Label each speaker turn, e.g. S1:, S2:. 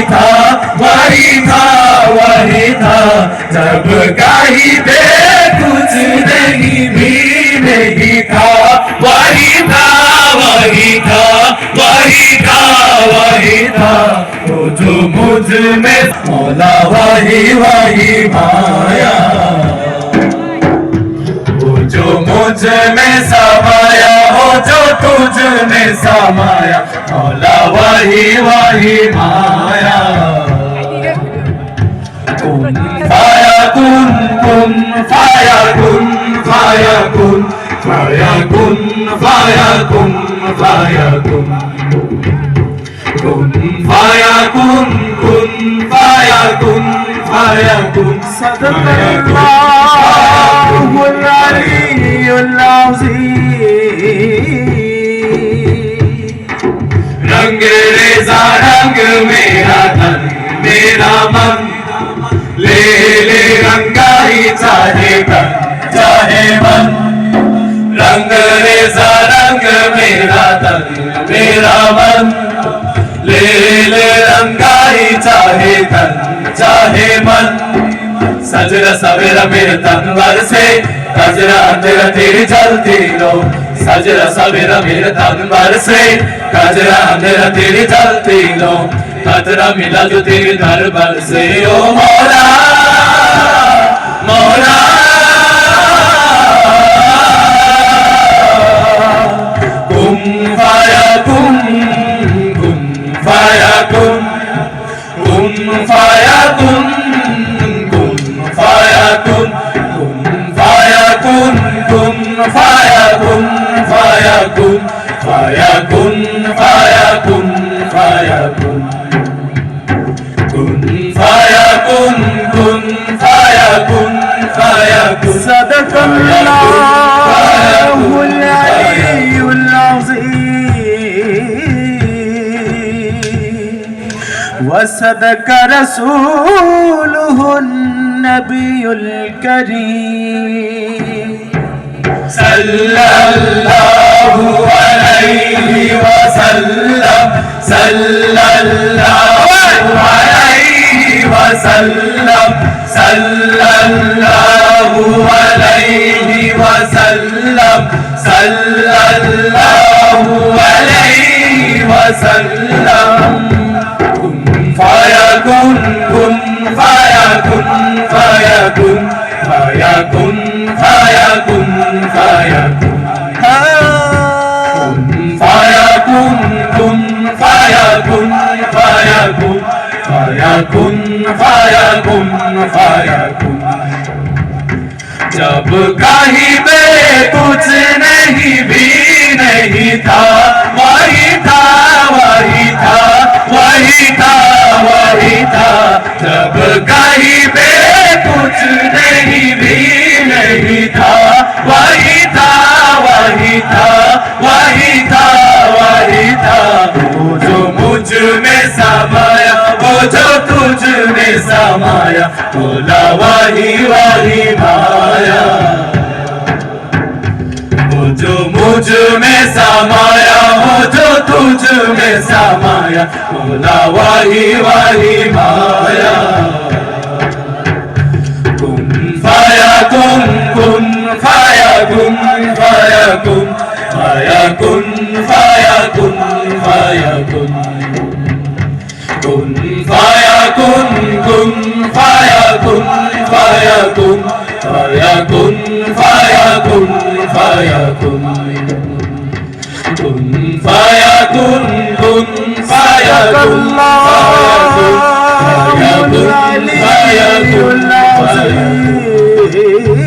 S1: था वही था वही था, जब कहीं पे कुछ नहीं भी नहीं था, वही था वही था वही था वही था, वो जो मुझ में मौला वही वही माया, वो जो मुझ में समाया हो जो तुझ में समाया, मौला वही वही माया। कुन फाया कुन फाया कुन फाया कुन फाया कुन फाया कुन फाया कुन कुन फाया कुन फाया कुन फाया कुन।
S2: सदक़ल्लाहुल अलीयुल अज़ीम।
S1: रंग रेज़ा रंग मेरा तन मेरा मन, ले ले रंगाई चाहे तन चाहे मन, रंग रेज़ा रंग मेरा तन मेरा मन, ले ले रंगाई चाहे तन चाहे मन। सजरा सवेरा मेरे तन भर से कजरा अंधेरा तेरी जलती लो, सजरा सवेरा मेरे तन भर से कजरा अंधेरा तेरी जलती लो, खतरा मिला जो तेरे दरबार से ओ मौला मौला। कुन फाया कुन फाया कुन फाया कुन फाया कुन फाया कुन फाया कुन फाया कुन फाया कुन फाया कुन फाया कुन फाया कुन फाया कुन फाया कुन।
S2: सदक़ल्लाहुल अलीयुल अज़ीम व सदक़ रसूलुहुन नबियुल करीम।
S1: सल्लल्लाहु अलैहि वसल्लम सल्लल्लाहु अलैहि वसल्लम सल्लल्लाहु अलैहि वसल्लम सल्लल्लाहु अलैहि वसल्लम। कुन फाया कुन फाया कुन फाया कुन फाया कुन फाया कुन फाया कुन फाया कुन फाया कुन फाया कुन फाया कुन फाया कुन फाया कुन। जब कहीं पे कुछ नहीं भी नहीं था, वही था वही था वही था वही था, जब कहीं पे कुछ नहीं भी नहीं था, वही था वही था वही था वही था, वो जो मुझ में समाया वो जो तुझ में समाया, बोला वही वही माया, वो जो मुझ में समाया वो जो तुझ में समाया, बोला वही वही माया। कुन फाया कुन फाया कुन फाया कुन फाया कुन फाया कुन फाया कुन कुन फाया कुन फाया कुन फाया कुन फाया कुन फाया कुन फाया कुन कुन फाया कुन फाया कुन
S2: सदक़ल्लाहुल अलीयुल अज़ीम।